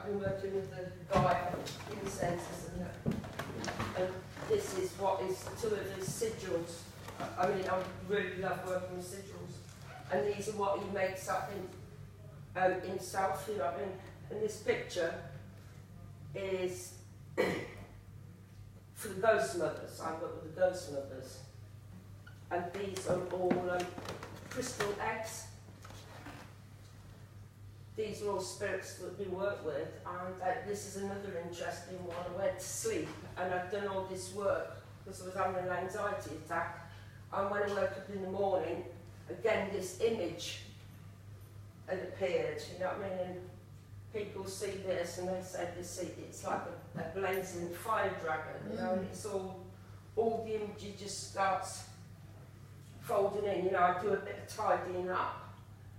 I've been working with the guy in census, and this is what is two of his sigils. I mean, I really love working with sigils, and these are what he makes up in himself. You know what I mean? And this picture is for the ghost mothers. I work with the ghost mothers, and these are all crystal eggs. These are all spirits that we work with, and this is another interesting one. I went to sleep and I'd done all this work because I was having an anxiety attack, and when I woke up in the morning, again this image had appeared, you know what I mean? And people see this and they say it's like a blazing fire dragon, you know, and it's all the imagery just starts folding in. You know, I do a bit of tidying up,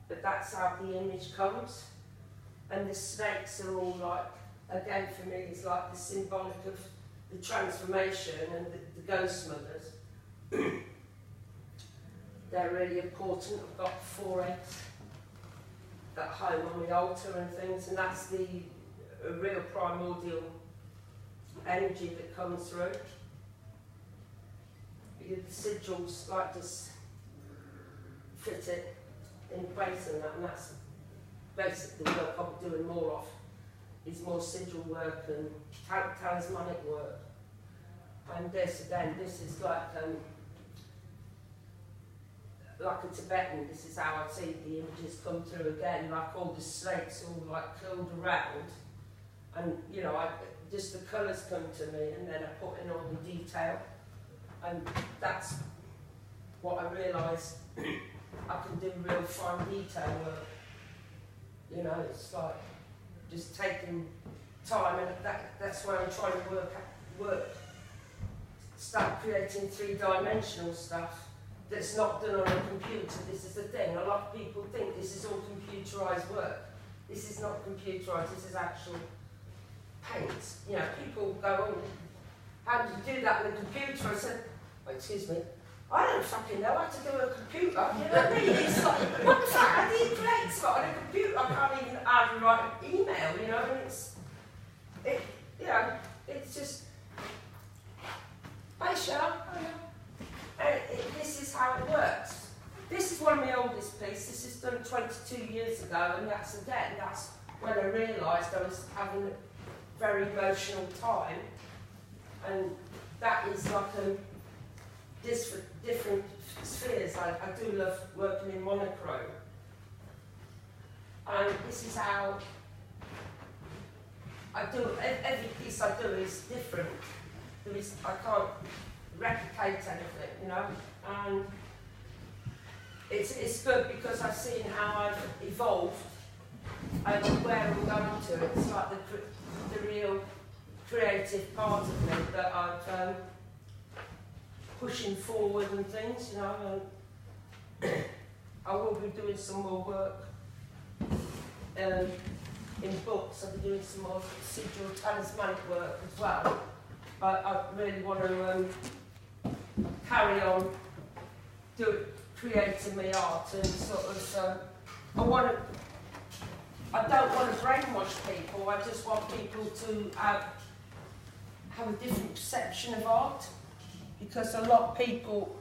but that's how the image comes. And the snakes are all like, again for me, it's like the symbolic of the transformation and the ghost mothers. They're really important. I've got 4 eggs at home on the altar and things, and that's the real primordial energy that comes through. The sigils like just fit it in place, and that's basically the work I'm doing more of, is more sigil work and talismanic work. And this again, this is like a Tibetan. This is how I see the images come through again, like all the snakes all like curled around, and you know, just the colours come to me, and then I put in all the detail, and that's what I realised. I can do real fine detail work. You know, it's like just taking time, and that's where I'm trying to work. Start creating 3-dimensional stuff that's not done on a computer. This is the thing. A lot of people think this is all computerised work. This is not computerised. This is actual paint. You know, people go, "Oh, how do you do that on a computer?" I said, oh, "Excuse me, I don't fucking know how to do a computer." You know what I mean? It's like, what the fuck? How do you create stuff on a computer? I can't even hardly write an email. You know, and you know, it's just. Misha, this is how it works. This is one of my oldest pieces. This is done 22 years ago, and that's when I realised I was having a very emotional time, and that is like different spheres. I do love working in monochrome, and this is how I do. Every piece I do is different. I can't replicate anything, you know, and it's good because I've seen how I've evolved and where I'm going to. It's like the real creative part of me that I'm pushing forward and things, you know. And I will be doing some more work in books. I'll be doing some more sigil talismanic work as well. I really want to carry on creating my art, and sort of I don't want to brainwash people. I just want people to have a different perception of art, because a lot of people,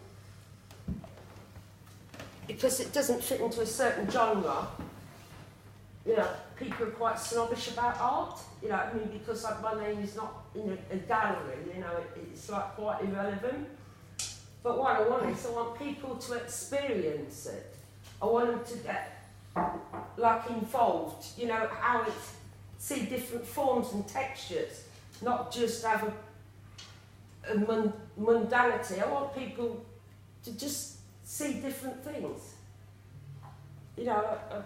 because it doesn't fit into a certain genre, you know, people are quite snobbish about art, you know, I mean, because like, my name is not in a gallery, you know, it's like quite irrelevant. But what I want is I want people to experience it. I want them to get like involved, you know, how see different forms and textures, not just have a mundanity. I want people to just see different things. You know, I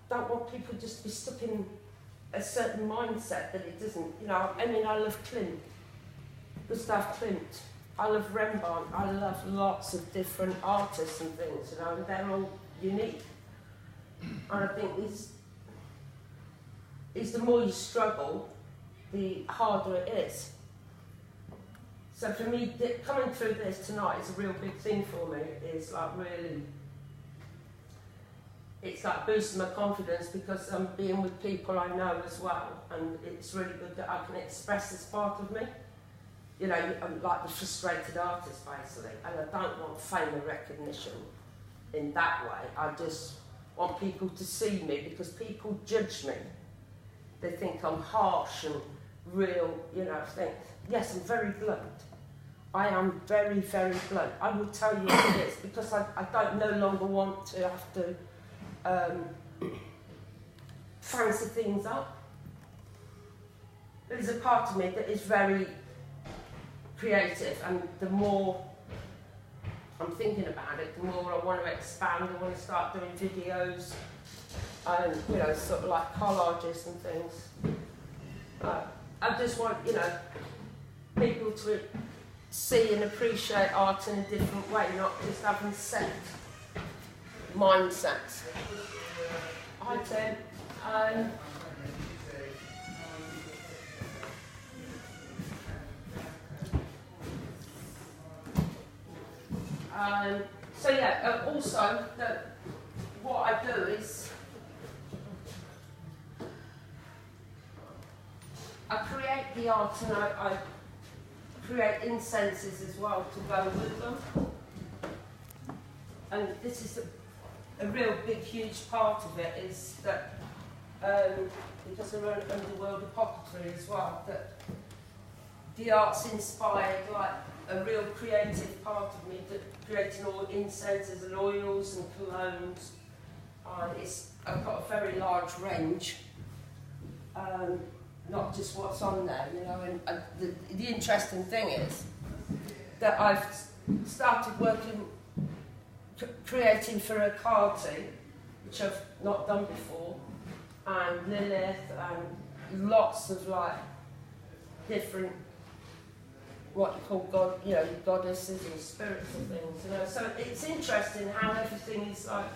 don't want people just to be stuck in a certain mindset that it doesn't, you know. I mean, I love Klimt, Gustav Klimt. I love Rembrandt. I love lots of different artists and things, you know, and they're all unique. And I think the more you struggle, the harder it is. So for me, coming through this tonight is a real big thing for me. It's like really it's like boosting my confidence because I'm being with people I know as well, and it's really good that I can express this part of me. You know, I'm like the frustrated artist basically, and I don't want fame and recognition in that way. I just want people to see me because people judge me. They think I'm harsh and real, you know, think, yes, I'm very blunt. I am very, very blunt. I will tell you what it is because I don't no longer want to have to fancy things up. There's a part of me that is very creative, and the more I'm thinking about it, the more I want to expand. I want to start doing videos and, you know, sort of like collages and things. I just want, you know, people to see and appreciate art in a different way, not just having set mindsets. Hi Tim. So yeah, also what I do is I create the art and I create incenses as well to go with them. And this is a real big, huge part of it is that, because I run Underworld Apothecary as well, that the art's inspired like a real creative part of me, that creating all incenses and oils and colognes. I've got a very large range, not just what's on there, you know. And the interesting thing is that I've started working, creating for a Carty, which I've not done before, and Lilith, and lots of like different, what you call God, you know, goddesses and spirits and things, you know. So it's interesting how everything is like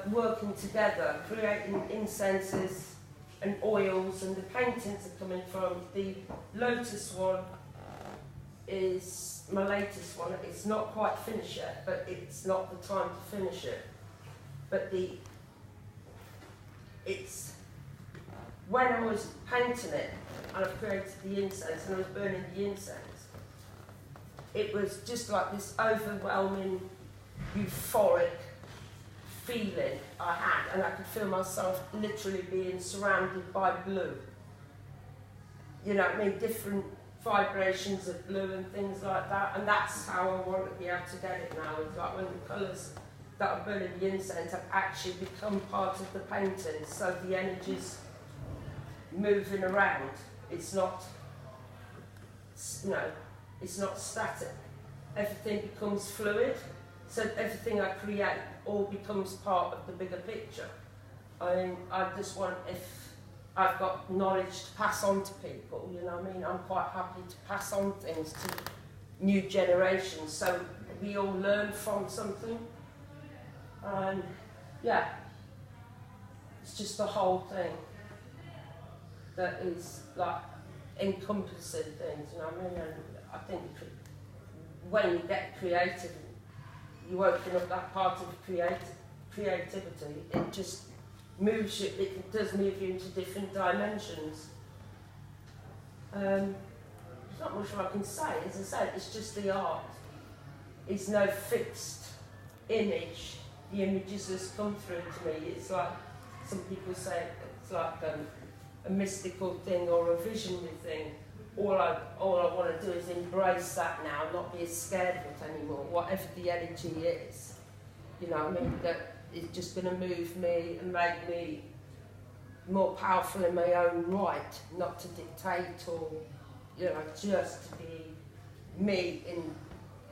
working together, creating incenses and oils, and the paintings are coming from. The Lotus one is my latest one. It's not quite finished yet, but it's not the time to finish it. But it's when I was painting it, and I've created the incense, and I was burning the incense, it was just like this overwhelming, euphoric feeling I had, and I could feel myself literally being surrounded by blue. You know what I mean? Different vibrations of blue and things like that, and that's how I want to be able to get it now. It's like when the colours that are burning the incense have actually become part of the painting, so the energy's moving around. It's not, you know, it's not static. Everything becomes fluid, so everything I create all becomes part of the bigger picture. I just want, if I've got knowledge to pass on to people, you know what I mean, I'm quite happy to pass on things to new generations, so we all learn from something. Yeah, it's just the whole thing that is like encompassing things, you know what I mean? And I think when you get creative, you open up that part of creativity, it just moves you, it does move you into different dimensions. There's not much more I can say. As I said, it's just the art. It's no fixed image. The images just come through to me. It's like, some people say, it's like a mystical thing or a visionary thing. All I want to do is embrace that now, not be scared of it anymore, whatever the energy is. You know what I mean? That is just going to move me and make me more powerful in my own right, not to dictate or, you know, just to be me in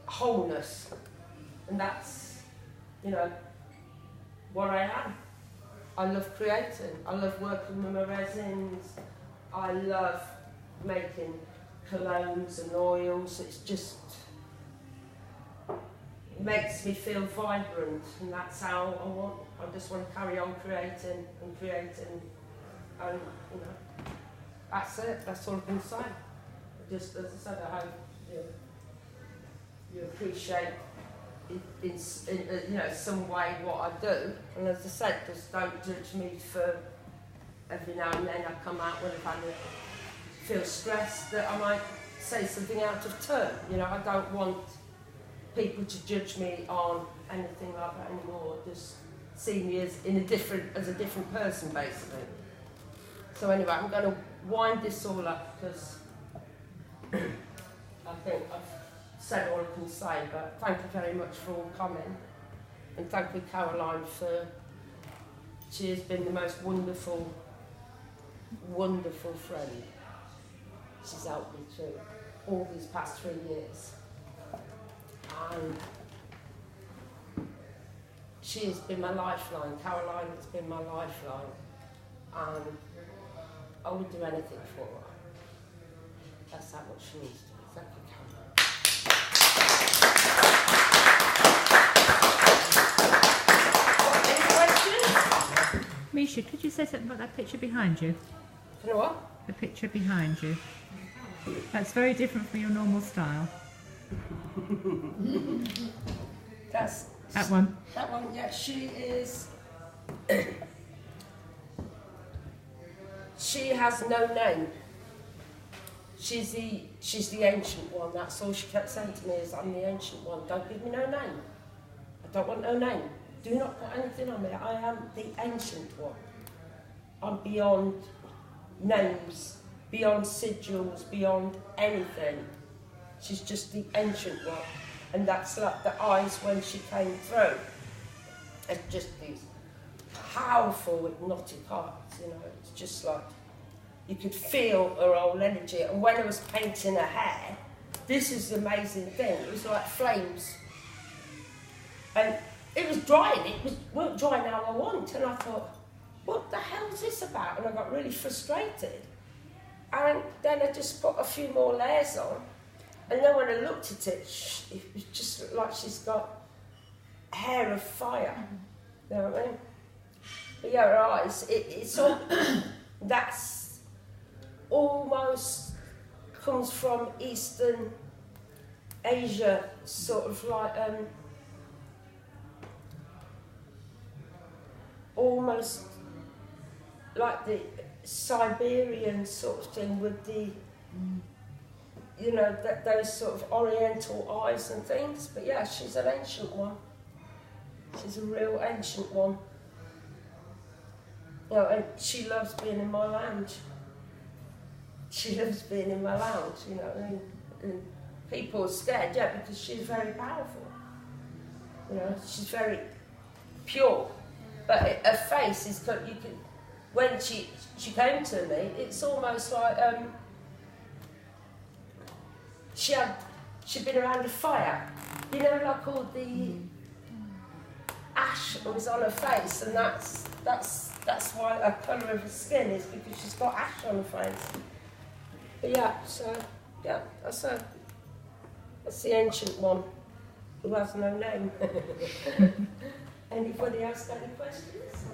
wholeness. And that's, you know, what I am. I love creating. I love working with my resins. I love making colognes and oils. It's just, it makes me feel vibrant, and that's how I just want to carry on creating and creating, and you know, that's it. That's all I can say. Just as I said, I hope you appreciate some way what I do. And as I said, just don't judge me for every now and then I come out when I feel stressed that I might say something out of turn. I don't want people to judge me on anything like that anymore. Just see me as a different person, basically. So anyway, I'm going to wind this all up because I think I've said all I can say, but thank you very much for all coming. And thank you, Caroline, she has been the most wonderful, wonderful friend. She's helped me through all these past 3 years. And she has been my lifeline. Caroline has been my lifeline. And I would do anything for her. That's how much she needs to be. Thank you, Caroline. Any questions? Misha, could you say something about that picture behind you? You know what? The picture behind you. That's very different from your normal style. That's that one. That one, yeah. She is. She has no name. She's the ancient one. That's all she kept saying to me is, I'm the ancient one. Don't give me no name. I don't want no name. Do not put anything on me. I am the ancient one. I'm beyond names, beyond sigils, beyond anything. She's just the ancient one. And that's like the eyes when she came through. It's just these powerful hypnotic eyes, It's just like, you could feel her whole energy. And when I was painting her hair, this is the amazing thing. It was like flames. And it was drying. It weren't drying how I want. And I thought, what the hell is this about? And I got really frustrated. And then I just put a few more layers on. And then when I looked at it, it was just like she's got hair of fire. You know what I mean? But yeah, her eyes, it's all, that's almost comes from Eastern Asia, sort of like, almost like the Siberian sort of thing with the, those sort of oriental eyes and things. But yeah, she's an ancient one. She's a real ancient one. And she loves being in my lounge. She loves being in my lounge, and people are scared, because she's very powerful. She's very pure. But her face is, when she came to me, it's almost like, she'd been around a fire. Like all the ash was on her face, and that's why her colour of her skin is, because she's got ash on her face. But that's the ancient one who has no name. Anybody else got any questions?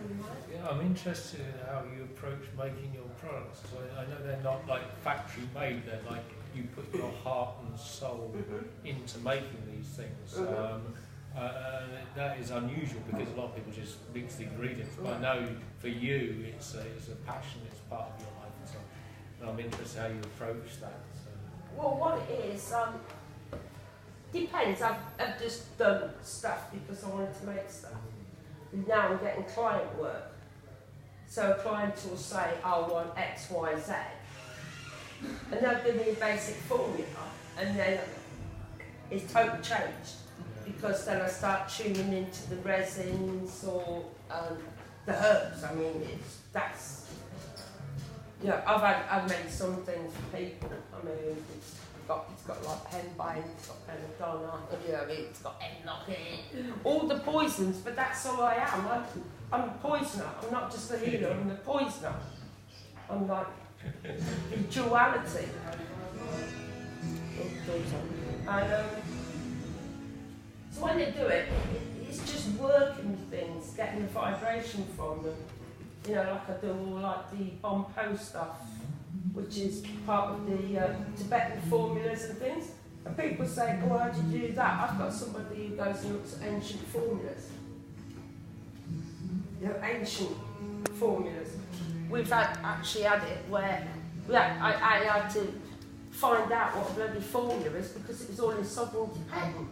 Yeah, I'm interested in how you approach making your products. So I know they're not like factory made, they're like you put your heart and soul into making these things. That is unusual because a lot of people just mix the ingredients. But I know for you it's a passion, it's part of your life. And so I'm interested how you approach that. So. Well, what it is, depends. I've just done stuff because I wanted to make stuff. Now I'm getting client work. So a client will say, I want X, Y, Z. And they'll give me a basic formula, and then it's totally changed. Because then I start tuning into the resins or the herbs. I mean, I've made some things for people. I mean, it's got like henbane, it's got belladonna, it's got hemlock in it, all the poisons. But that's all I am. I'm a poisoner. I'm not just a healer. I'm the poisoner. I'm like the duality. And so when they do it, it's just working with things, getting the vibration from them. Like I do all like the Bompo stuff, which is part of the Tibetan formulas and things. And people say, oh, how did you do that? I've got somebody who goes and looks at ancient formulas. You know, ancient formulas. We've actually had it where I had to find out what a bloody formula is because it was all in Southern Tibetan.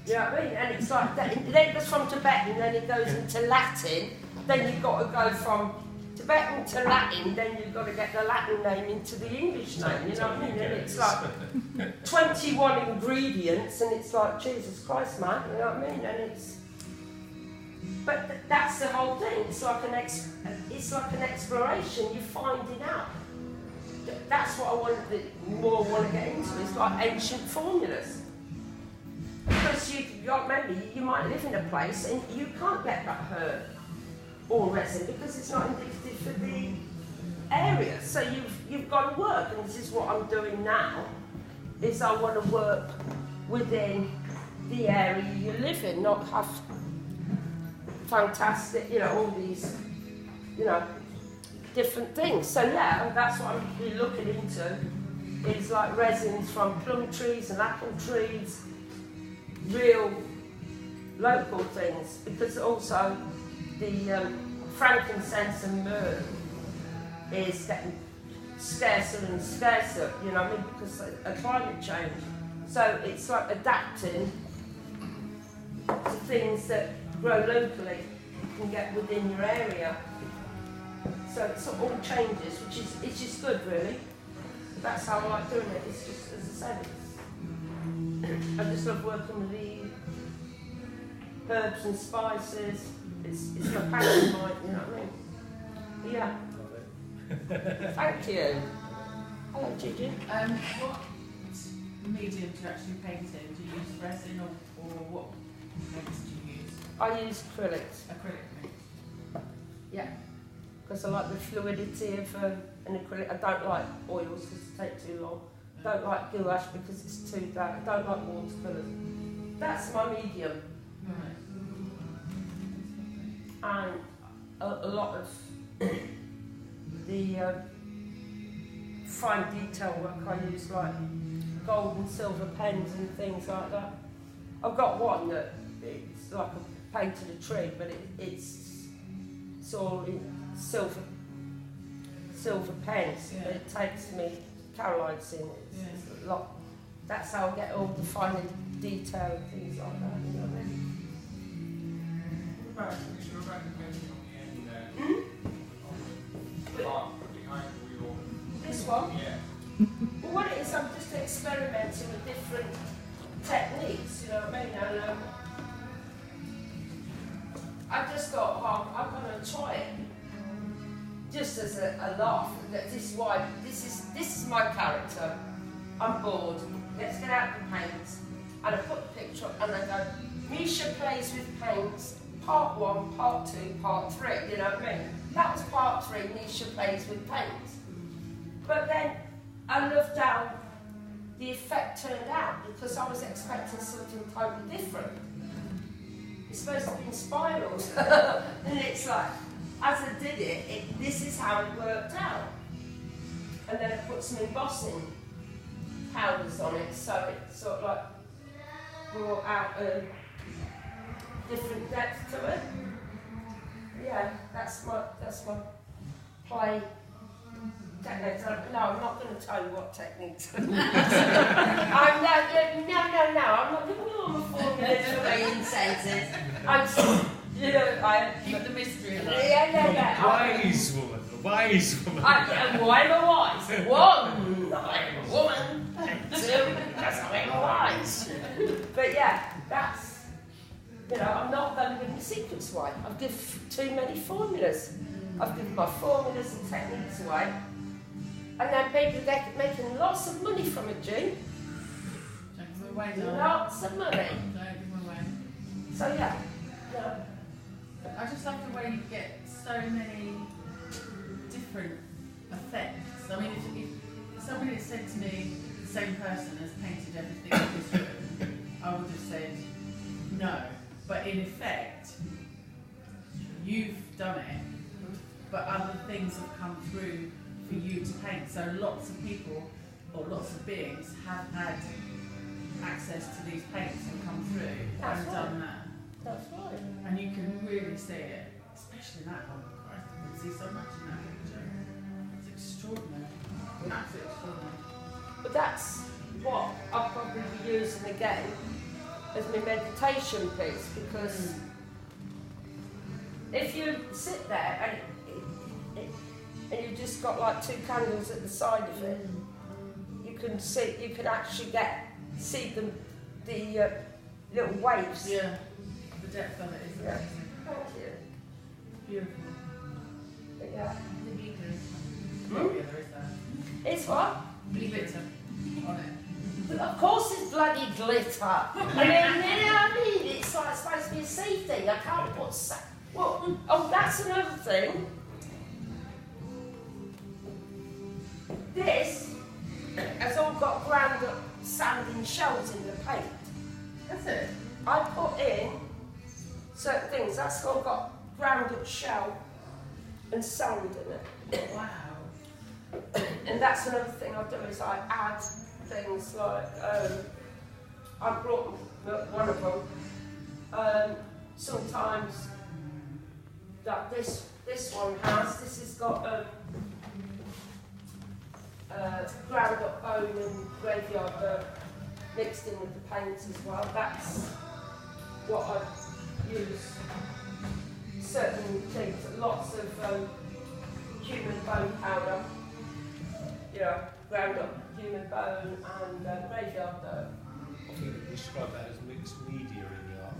You know what I mean? And it's like, then it goes from Tibetan, then it goes into Latin, then you've got to go from Tibetan to Latin, then you've got to get the Latin name into the English name, you know what I mean? And it's like 21 ingredients, and it's like, Jesus Christ, man, you know what I mean? And it's, but that's the whole thing. It's like an exploration. You're finding out. That's what I want to get into. It's like ancient formulas. Because you might live in a place and you can't get that herb or resin because it's not indicative for the area. So you've got to work, and this is what I'm doing now. Is I want to work within the area you live in, not have fantastic, all these, different things. So yeah, that's what I'm really looking into, is like resins from plum trees and apple trees, real local things, because also the frankincense and myrrh is getting scarcer and scarcer, because of climate change. So it's like adapting to things that grow locally, you can get within your area. So it's all changes, it's just good really. That's how I like doing it. It's just, as I said, I just love working with the herbs and spices. It's my passion, you know what I mean? But yeah. Thank you. Hello, Gigi. What medium do you actually paint in? Do you use resin or what paints do you use? I use acrylics. Acrylic paint. Yeah. Because I like the fluidity of an acrylic. I don't like oils because they take too long. I don't like gouache because it's too dark. I don't like watercolours. That's my medium. Right. And a lot of the fine detail work I use, like gold and silver pens and things like that. I've got one that it's like I painted a tree, but it's all in silver pens. Yeah. But it takes me, Caroline's in it. It's a lot. That's how I get all the finer detail and things like that. You know what I mean? This one? Yeah. Well, what it is, I'm just experimenting with different techniques, you know what I mean? And I just thought, I'm going to try it. Just as a laugh. This is my character. I'm bored. Let's get out the paints. And I put the picture up and I go, Misha plays with paints, part 1, part 2, part 3, you know what I mean? That was part 3, Misha plays with paints. But then I loved how the effect turned out because I was expecting something totally different. It's supposed to be in spirals. And it's like, as I did it, this is how it worked out. And then I put some embossing powders on it, so it sort of like brought out a different depth to it. Yeah, that's my play techniques. No, I'm not going to tell you what techniques. No, I'm not giving you all the formulas for my incenses. I'm just, I keep the mystery alive. Yeah. Wise woman. And why am I wise? 1, I'm a woman. 2, because I'm wise. But yeah, that's, I'm not going to give my secrets away. I've given too many formulas. I've given my formulas and techniques away. And then people are making lots of money from it, Jean. Don't give them away, darling. Lots of money. Don't give them away. So yeah. I just love the way you get so many different effects. I mean, if somebody had said to me, the same person has painted everything in this room, I would have said no. But in effect, you've done it, but other things have come through for you to paint. So lots of people, or lots of beings, have had access to these paints and come through That's and right. done that. That's right. And you can really see it, especially in that one. Christ, I can see so much in that picture. It's extraordinary. Absolutely extraordinary. But that's what I'll probably be using again as my meditation piece, because if you sit there and you've just got like 2 candles at the side of it, you can see, you can actually see the little waves. Yeah, the depth of it is Yeah. amazing. Thank you. Beautiful. But yeah. The glitter is Hmm? Oh yeah, there is that. It's what? Glitter on it. But of course it's bloody glitter. I mean, you know what I mean? It's like supposed to be a sea thing. I can't put well, oh, that's another thing. This has all got ground up sand and shells in the paint. That's it. I put in certain things. That's all got ground up shell and sand in it. Wow. And that's another thing I do is I add things like I brought one of them. Sometimes that this one has. This has got ground up bone and graveyard dirt mixed in with the paints as well. That's what I use. Certain things, lots of human bone powder. You know, ground up human bone and graveyard dirt. I think you describe that as mixed media in the art.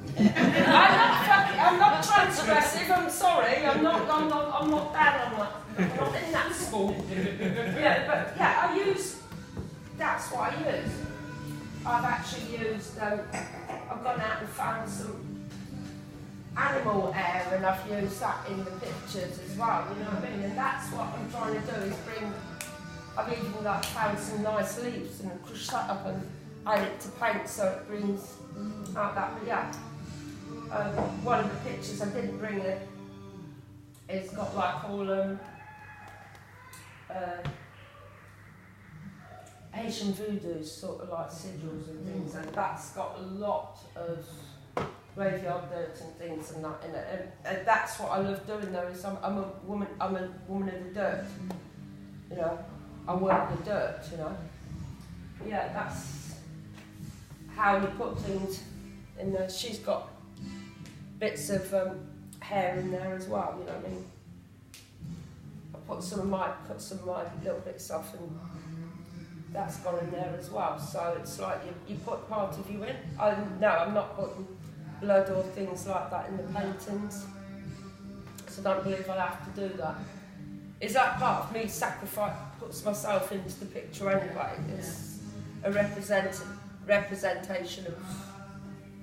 I'm not transgressive. I'm sorry. I'm not bad on that. I'm not in that school. Yeah, but yeah, I use. That's what I use. I've actually used. I've gone out and found some animal hair, and I've used that in the pictures as well. You know what I mean? And that's what I'm trying to do is bring. I've even like found some nice leaves and crushed that up and add it to paint so it brings out that. But yeah, one of the pictures I didn't bring it. It's got like all Asian voodoo sort of like sigils and things, and that's got a lot of graveyard dirt and things and that in it. And that's what I love doing though. Is I'm a woman of the dirt. You know. I work the dirt, you know. Yeah, that's how you put things in there. She's got bits of hair in there as well, you know what I mean. I cut some of my little bits off, and that's gone in there as well. So it's like you put part of you in. No, I'm not putting blood or things like that in the paintings. So I don't believe I'll have to do that. Is that part of me puts myself into the picture anyway? It's a representation of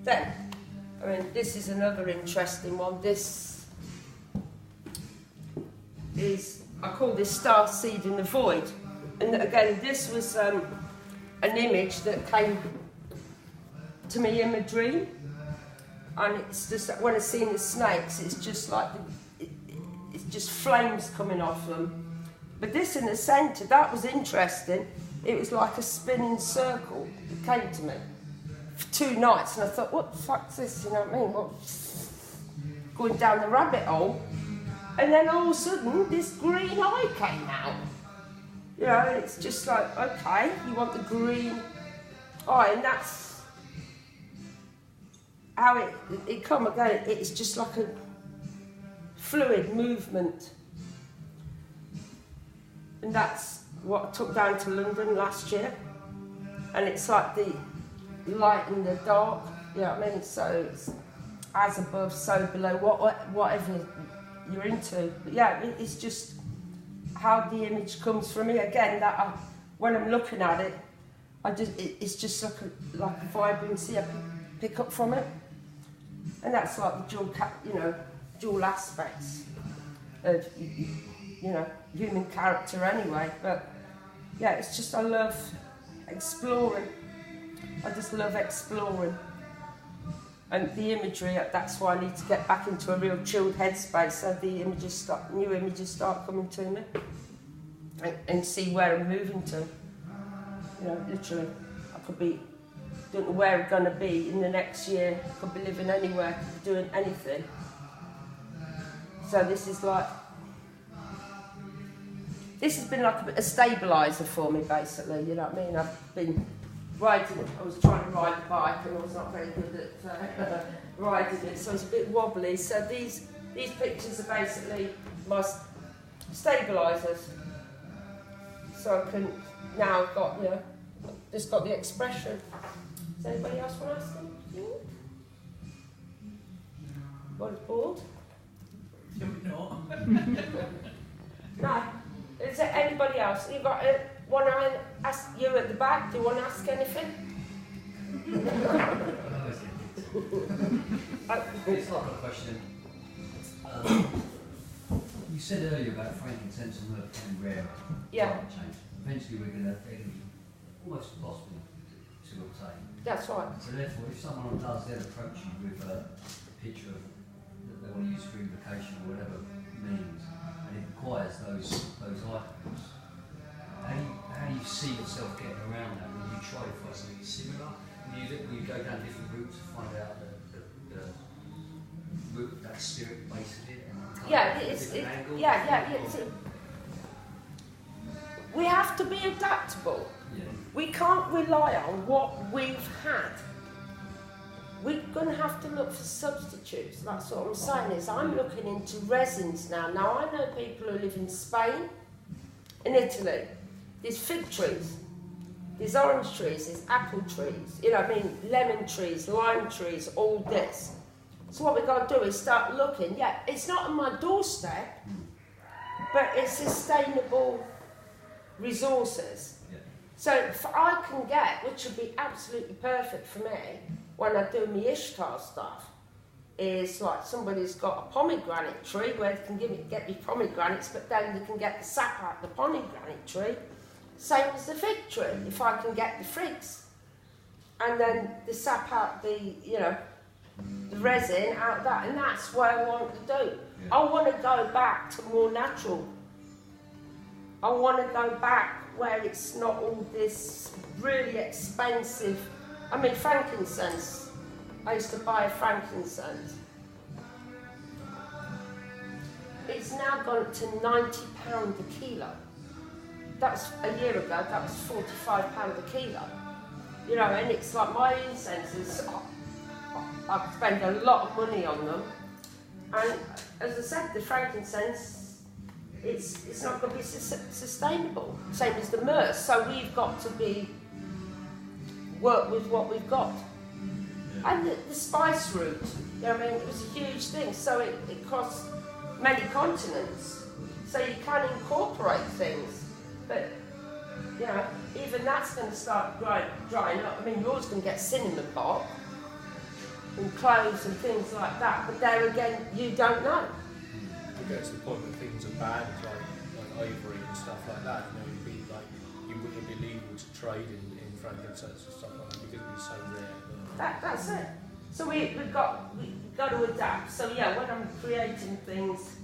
them. I mean, this is another interesting one. This is, I call this Star Seed in the Void. And again, this was an image that came to me in my dream. And it's just, when I seen the snakes, it's just like it's just flames coming off them. But this in the centre, that was interesting. It was like a spinning circle that came to me for 2 nights, and I thought, what the fuck's this, you know what I mean? What? Going down the rabbit hole. And then all of a sudden, this green eye came out. You know, and it's just like, okay, you want the green eye, and that's how it come again. It's just like a fluid movement, and that's what I took down to London last year. And it's like the light and the dark, you know what I mean? So it's as above, so below, whatever you're into. But yeah, it's just how the image comes from me. Again, when I'm looking at it, it's just like a vibrancy I pick up from it, and that's like the dual aspects of human character anyway. But yeah, it's just I love exploring. I just love exploring. And the imagery, that's why I need to get back into a real chilled headspace, so the new images start coming to me, and see where I'm moving to. You know, literally, I could be don't know where we're going to be in the next year. Could be living anywhere, could be doing anything. So this is like, this has been like a stabiliser for me, basically, you know what I mean? I've been riding, I was trying to ride the bike and I was not very good at riding it, so it's a bit wobbly. So these pictures are basically my stabilisers. So I can, now I've got, you know, just got the expression. Does anybody else want to ask them? What is bored? No. No. Is there anybody else? You got want to ask you at the back? Do you want to ask anything? It's not a question. You said earlier about frankincense and myrrh becoming rarer. Yeah. Climate change. Eventually we're going to almost impossible to obtain. That's right. So therefore, if someone does then approach you with a picture of that they want to use for invocation or whatever means, and it requires those items, how do you see yourself getting around that? Will you try to find something similar? Will you go down different routes to find out the root of that spirit base of it? Yeah, we have to be adaptable. Yeah. We can't rely on what we've had. We're going to have to look for substitutes. That's what I'm saying is I'm looking into resins now. Now I know people who live in Spain, in Italy. There's fig trees, there's orange trees, there's apple trees, you know, I mean, lemon trees, lime trees, all this. So what we've got to do is start looking. Yeah, it's not on my doorstep, but it's sustainable resources. Yeah. So if I can get, which would be absolutely perfect for me, when I do my Ishtar stuff, is like somebody's got a pomegranate tree where they can get me pomegranates, but then they can get the sap out the pomegranate tree. Same as the fig tree, if I can get the figs. And then the sap out the, you know, the resin out of that, and that's what I want to do. Yeah. I want to go back to more natural. I want to go back where it's not all this really expensive. I mean, frankincense. I used to buy frankincense. It's now gone to £90 a kilo. That's a year ago, that was £45 a kilo. You know, and it's like my incenses, I spend a lot of money on them. And as I said, the frankincense, it's not going to be sustainable, same as the myrrh. So we've got to work with what we've got. And the spice route, you know what I mean, it was a huge thing. So it crossed many continents. So you can incorporate things. But, you know, even that's going to start drying up. I mean, you're always going to get cinnamon bark and cloves and things like that. But there again, you don't know. It gets to the point where things are banned, like ivory and stuff like that. You know, you wouldn't be legal to trade in frankincense and stuff like that because it's so rare. That's it. So we've got to adapt. So yeah, when I'm creating things,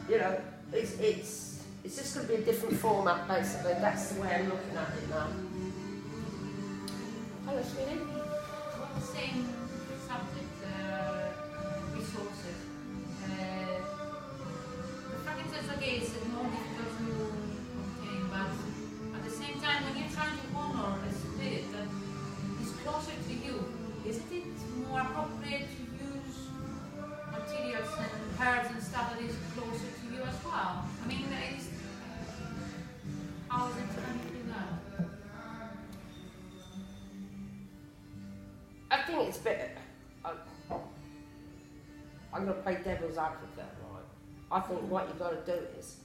you know, it's just going to be a different format basically. That's the way I'm looking at it now. Hello, sweetie. On the same subject, resources. The frankincense, okay, is more difficult to obtain, but at the same time, when you're trying to honor a spirit that is closer to you, isn't it more appropriate to use materials and herbs and stuff that is closer to you as well? I mean, how is it going to do that? I think it's a bit. I'm going to play devil's advocate, right? I think what you've got to do is,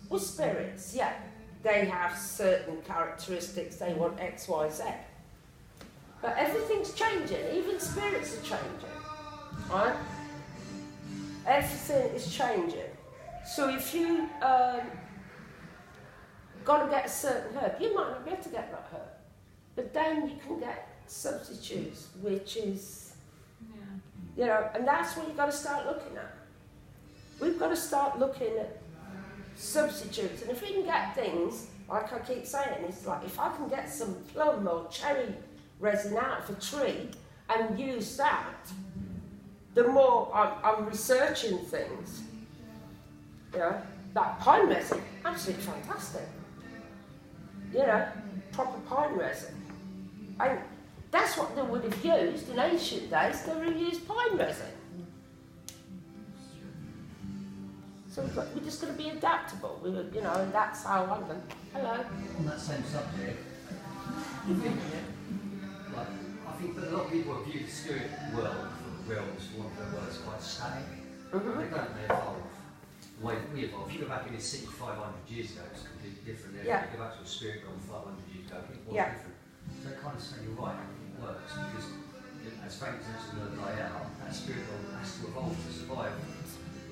with spirits, yeah, they have certain characteristics. They want X, Y, Z. But everything's changing. Even spirits are changing, right? Everything is changing. So if you got to get a certain herb, you might not be able to get that herb. But then you can get substitutes, which is, you know, and that's what you've got to start looking at. We've got to start looking at substitutes. And if we can get things, like I keep saying, it's like if I can get some plum or cherry resin out of a tree and use that, the more I'm researching things. You know, that pine resin, absolutely fantastic. You know, proper pine resin. And that's what they would have used in ancient days. They would have used pine resin. So we're just going to be adaptable, you know, and that's how I learn. Hello. On that same subject, I think that a lot of people view the spirit world, realms, for want of a word, as quite static. They don't evolve. The way we evolve. If you go back in the city 500 years ago, it's completely different. If you go back to a spirit realm 500 years ago, it was different. So I kind of say you're right, it works, because as Frank mentioned the other day out, that spirit realm has to evolve to survive,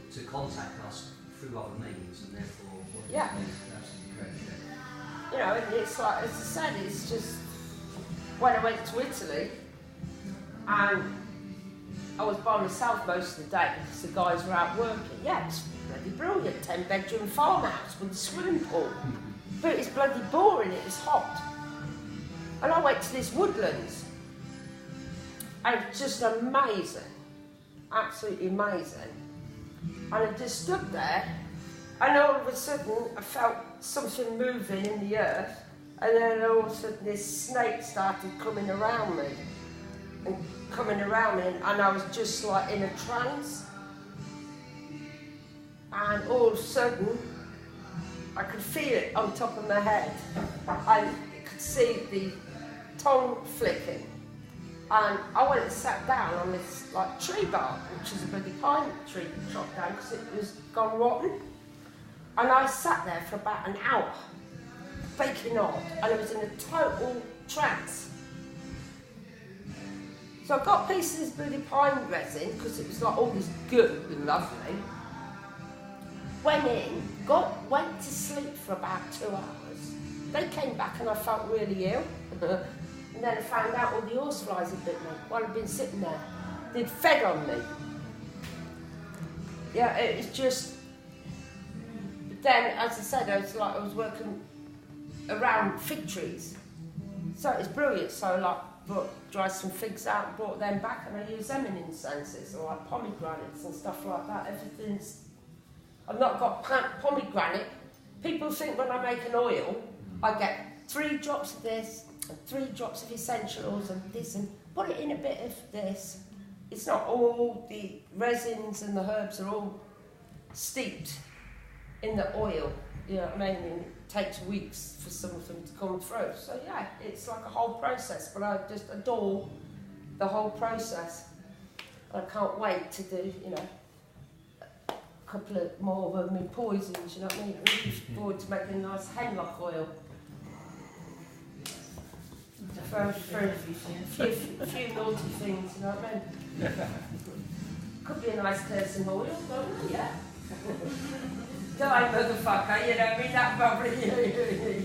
to contact us through other means, and therefore what it is absolutely correct. You know, and it's like, as I said, it's just, when I went to Italy, and I was by myself most of the day because the guys were out working. Yeah, it's bloody brilliant, 10-bedroom farmhouse with a swimming pool. But it's bloody boring, it was hot. And I went to this woodlands, and it's just amazing, absolutely amazing. And I just stood there, and all of a sudden I felt something moving in the earth, and then all of a sudden this snake started coming around me, and I was just like in a trance. And all of a sudden, I could feel it on top of my head, and you could see the tongue flicking. And I went and sat down on this like tree bark, which is a bloody pine tree chopped down because it was gone rotten. And I sat there for about an hour, baking hot, and I was in a total trance. So I got pieces of bloody pine resin because it was like all this good and lovely. Went in, went to sleep for about 2 hours. They came back and I felt really ill. And then I found out all the horseflies had bit me while I'd been sitting there. They'd fed on me. Yeah, it was just... But then, as I said, I was working around fig trees. So it's brilliant. So I dried some figs out and brought them back, and I use them in incenses, or like pomegranates and stuff like that. Everything's... I've not got pomegranate. People think when I make an oil, I get 3 drops of this, and 3 drops of essential oils and this, and put it in a bit of this. It's not all the resins and the herbs are all steeped in the oil, you know what I mean? And it takes weeks for some of them to come through. So yeah, it's like a whole process, but I just adore the whole process. I can't wait to do, you know, a couple of more of them in poisons, you know what I mean? I'm looking forward to making a nice hemlock oil. For a few naughty things, you know what I mean? Could be a nice cursing oil, don't yeah. Die, motherfucker, you know what I mean? That probably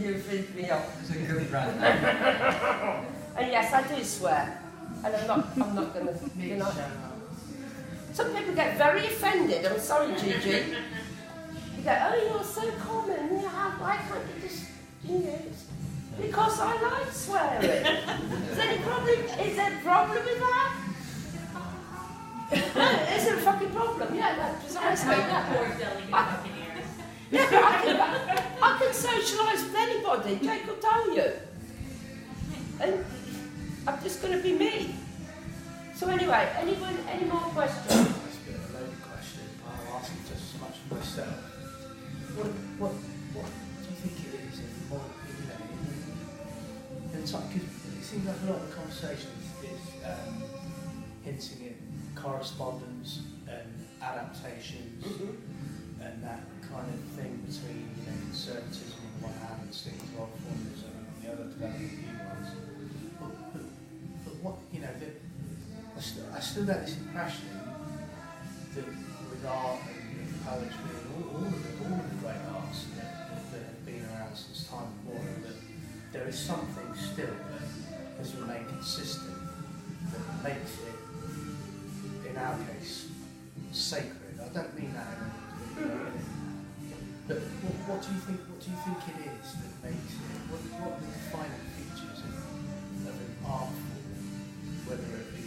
you finished me off. So you could be right. And yes, I do swear. And I'm not going to, you know. Some people get very offended. I'm sorry, Gigi. You go, oh, you're so common. Why can't you just, you know, because I like swearing. Is there a problem with that? Is there a fucking problem? Yeah, that's precisely that. Yeah, but I can socialise with anybody, Jake will tell you. And I'm just going to be me. So anyway, any more questions? That's a bit of a loaded question. I'll ask it just as much myself. What do you think it is? Because it seems like a lot of the conversations is hinting at correspondence and adaptations and that kind of thing between, you know, conservatism on the one hand and sticking to old formalism and on the other developing new ones. But what, you know, I still get this impression that with art and poetry and all of the great arts that have been around since time immemorial, that there is something still that has remained consistent that makes it, in our case, sacred. I don't mean that in a but do you think it is that makes it? What are the defining features of an art form, whether it be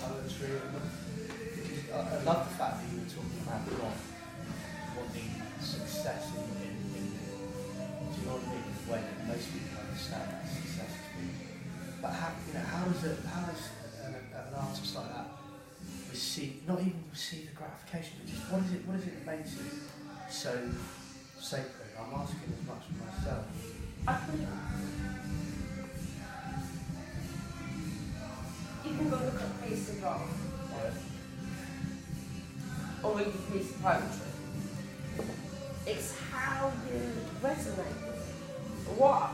poetry or not? I love the fact that you were talking about God wanting success in do you know what I mean? In the way that most people understand that success to be. But how does an artist like that not even receive the gratification, but just what is it that makes it so sacred? I'm asking as much for myself. I think you can go look at a piece of art, or read a piece of poetry. It's how you resonate with it. What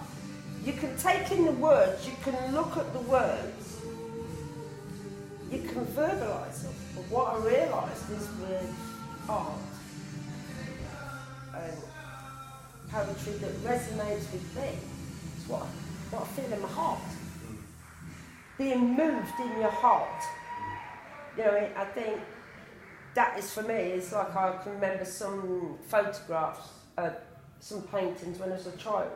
you can take in the words, you can look at the words, you can verbalise them. But what I realised is with art and poetry that resonates with me, it's what I feel in my heart. Being moved in your heart. You know, I think that is for me, it's like I can remember some photographs, some paintings when I was a child.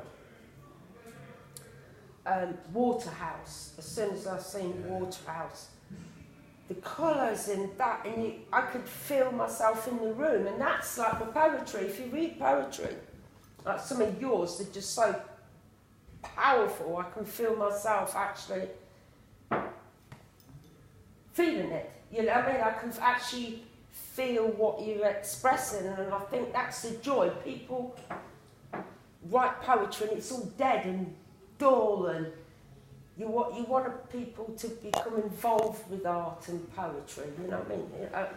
Waterhouse, as soon as I seen Waterhouse, the colours in that, and I could feel myself in the room, and that's like the poetry. If you read poetry, like some of yours, they're just so powerful, I can feel myself actually feeling it. You know what I mean? I can actually feel what you're expressing, and I think that's the joy. People write poetry and it's all dead and dull, and you want people to become involved with art and poetry. You know what I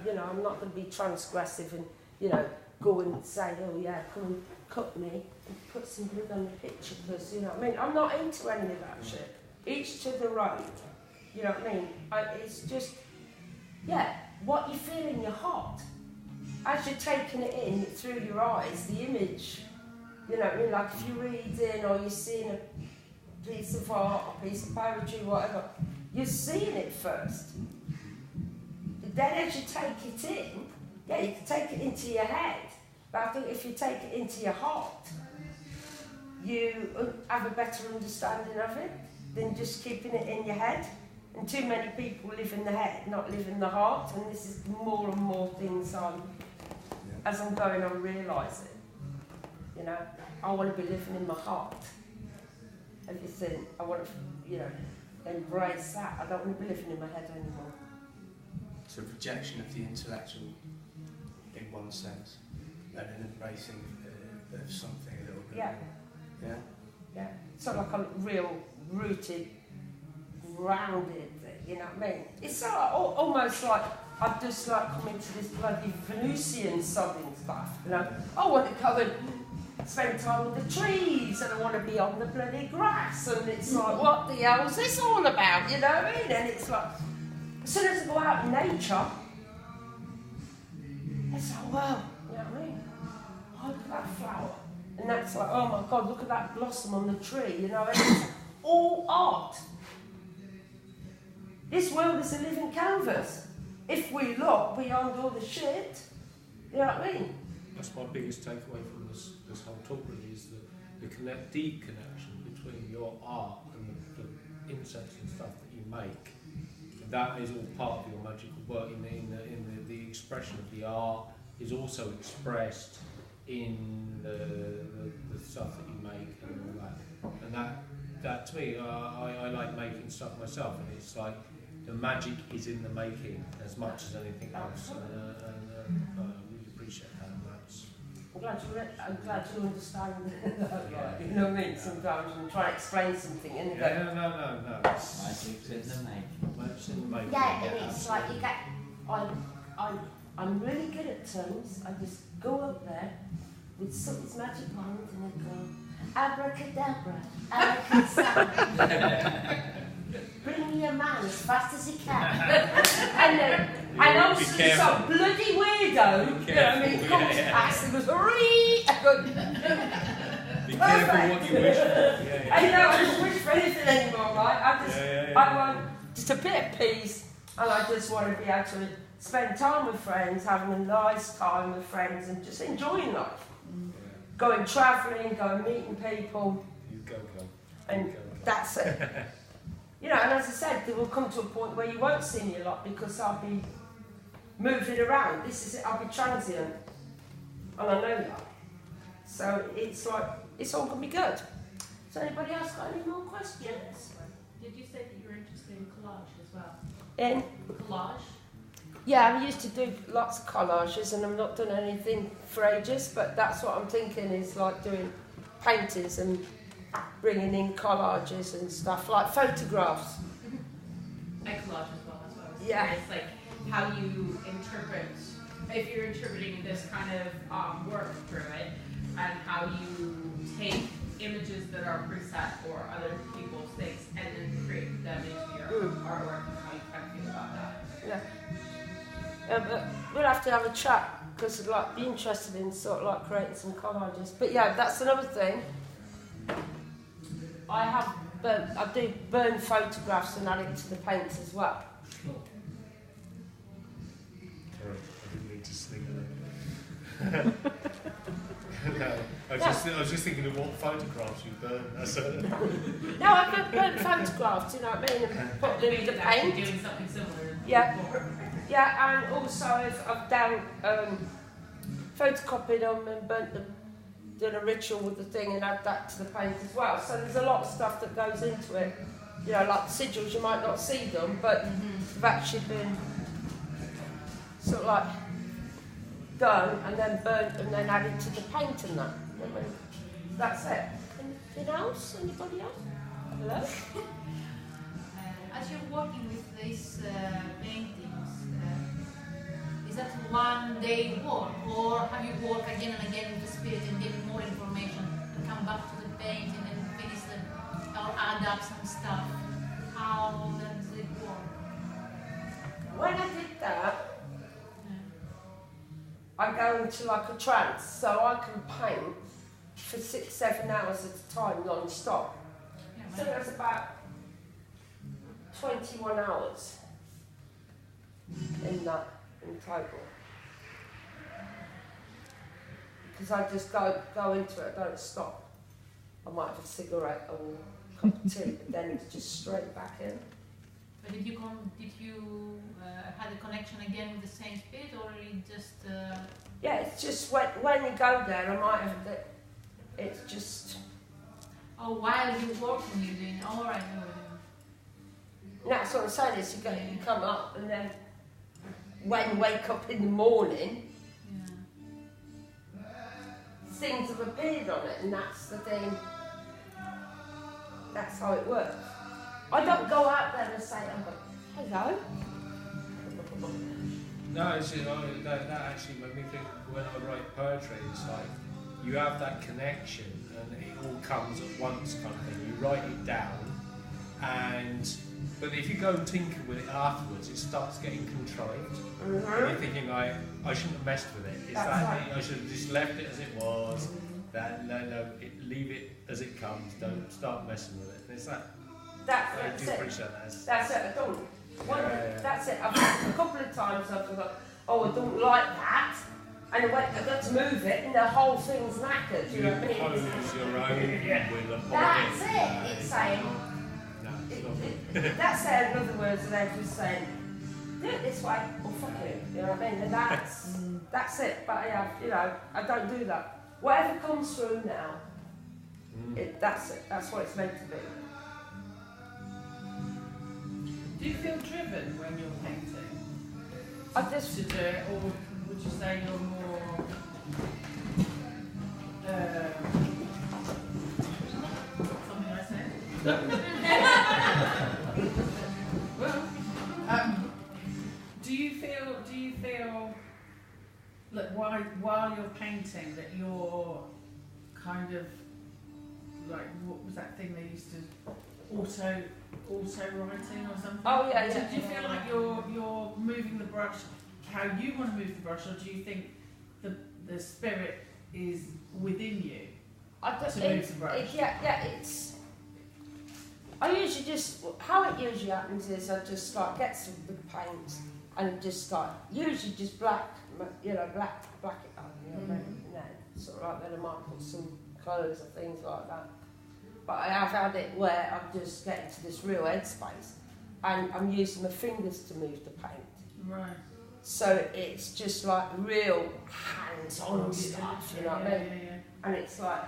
mean? I'm not going to be transgressive and go and say, oh yeah, come and cut me and put some blood on the picture, because you know what I mean. I'm not into any of that shit. Each to their own. You know what I mean? It's just what you feel in your heart as you're taking it in through your eyes. The image. You know what I mean? Like if you're reading or you're seeing a piece of art, a piece of poetry, whatever, you're seeing it first. But then as you take it in, you can take it into your head, but I think if you take it into your heart, you have a better understanding of it than just keeping it in your head. And too many people live in the head, not live in the heart, and this is more and more things as I'm going on realising. You know, I want to be living in my heart. Everything, I want to, embrace that. I don't want to be living in my head anymore. So projection of the intellectual, in one sense, and an embracing of something a little bit more. Yeah? So like a real rooted, grounded thing, you know what I mean? It's sort of almost like I've just come into this bloody Venusian sodding stuff, you know? I want to go and spend time with the trees, and I want to be on the bloody grass, and it's like, what the hell is this all about, you know what I mean? And it's like, as soon as I go out in nature, it's like, wow, you know what I mean? Oh, look at that flower. And that's like, oh my God, look at that blossom on the tree, you know, and it's all art. This world is a living canvas. If we look beyond all the shit, you know what I mean? That's my biggest takeaway from this whole talk really, is the deep connection between your art and the insects and stuff that you make. And that is all part of your magical work. In the expression of the art is also expressed in the stuff that you make and all that. And that to me, I like making stuff myself, and it's like the magic is in the making as much as anything else. I really appreciate that. I'm glad you understand that. You know what I mean? Sometimes when you try to explain something and you go, no. Magic's in the making. Magic's in the making. Yeah, and it's like you get. I'm really good at tongues. I just go up there with somebody's magic wand and I go, abracadabra, abracadabra. Bring me a man as fast as he can. And also some bloody weirdo, you know what I mean, comes past and goes, "Ree!" I go, be careful what you wish for. I know, I don't wish for anything anymore, right? I want just a bit of peace, and I just want to be able to spend time with friends, having a nice time with friends, and just enjoying life. going travelling, going meeting people, You go. and You go. that's it. You know, and as I said, there will come to a point where you won't see me a lot because I'll be moving around. This is it, I'll be transient. And I know that. So it's like, it's all going to be good. So anybody else got any more questions? Did you say that you're interested in collage as well? In? Collage? Yeah, I used to do lots of collages and I've not done anything for ages, but that's what I'm thinking is like doing paintings and bringing in collages and stuff, like photographs. I collage as well. That's what I was Yeah. curious, like how you interpret, if you're interpreting this kind of work through it, and how you take images that are preset for other people's things and then create them into your artwork, and how you kind of feel about that. Yeah. But we'll have to have a chat because I'd like be interested in sort of like creating some collages. But yeah, that's another thing. I do burn photographs and add it to the paints as well. Sorry, I didn't mean to sneak that. No, I was just thinking of what photographs you burn. That's it. No, I burn photographs, you know what I mean, and put them in the Actually paint. doing something similar. Yeah. Before. Yeah, and also I've photocopied them and burnt them, done a ritual with the thing and add that to the paint as well. So there's a lot of stuff that goes into it. You know, like sigils, you might not see them, but they've actually been sort of like done and then burnt and then added to the paint and that. I mean, that's it. Anything else? Anybody else? Hello? As you're working with these paintings, is that one day work, or have you worked again and again with the spirit and get more information and come back to the painting and finish them, or add up some stuff? How does it work? When I did that, I go into like a trance, so I can paint for 6-7 hours at a time non-stop. So that's about 21 hours in that, in total. Because I just go into it, I don't stop. I might have a cigarette or a cup of tea, but then it's just straight back in. But did you have a connection again with the same spirit, or you just? Yeah, it's just when you go there, I might have it's just. Oh, while you're working, you're doing. All right. And that's what I'm saying is you come up and then when you wake up in the morning, things have appeared on it, and that's the thing. That's how it works. I don't go out there and say, hello. No, it's just, that actually made me think when I write poetry, it's like you have that connection and it all comes at once kind of thing. You write it down, but if you go and tinker with it afterwards, it starts getting contrived. And you're thinking like, I shouldn't have messed with it. I should have just left it as it was. Leave it as it comes. Don't start messing with it. And it's like, I do appreciate that. That's it. I don't. That's it. I've a couple of times I've thought, oh, I don't like that, and I got to move it, and the whole thing's knackered. You know what I mean? Impose your own will upon That's it. it. It's saying. No, it's not. That's it. In other words, they're just saying, do it this way, or fuck it. You know what I mean? And that's it. But yeah, I don't do that. Whatever comes through now, that's it. That's what it's meant to be. Do you feel driven when you're painting I just to do it, or would you say you're more something I said? Well, do you feel like while you're painting that you're kind of like, what was that thing they used to auto writing or something? Oh yeah. Do you feel like you're moving the brush how you want to move the brush, or do you think the spirit is within you to move the brush? It's. I usually just how it usually happens is I just like get some big paint and just like usually just black it up, you know what I mean? sort of like then I might put some colours or things like that. But I have had it where I'm just getting to this real headspace and I'm using my fingers to move the paint. Right. So it's just like real hands-on stuff, you know what I mean? Yeah. And it's like,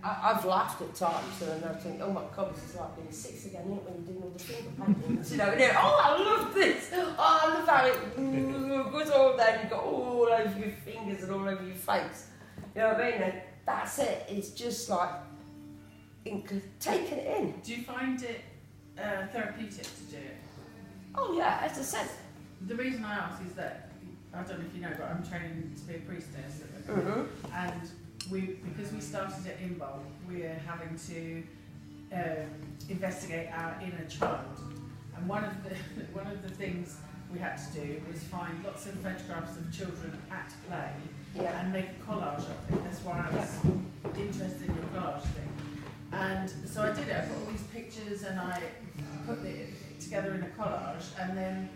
I've laughed at times and I think, oh my God, this is like being 6 again, isn't it, when you're doing all the finger paintings, you know, and oh, I love this, oh, I love how it goes all there, you've got all over your fingers and all over your face, you know what I mean? And that's it, it's just like, taking it in. Do you find it therapeutic to do it? Oh yeah, as I said. The reason I ask is that, I don't know if you know, but I'm training to be a priestess at the moment, and because we started at Involve, we're having to investigate our inner child. And one of the things we had to do was find lots of photographs of children at play and make a collage of it. That's why I was interested in your collage thing. And so I did it. I put all these pictures and I put it together in a collage, and then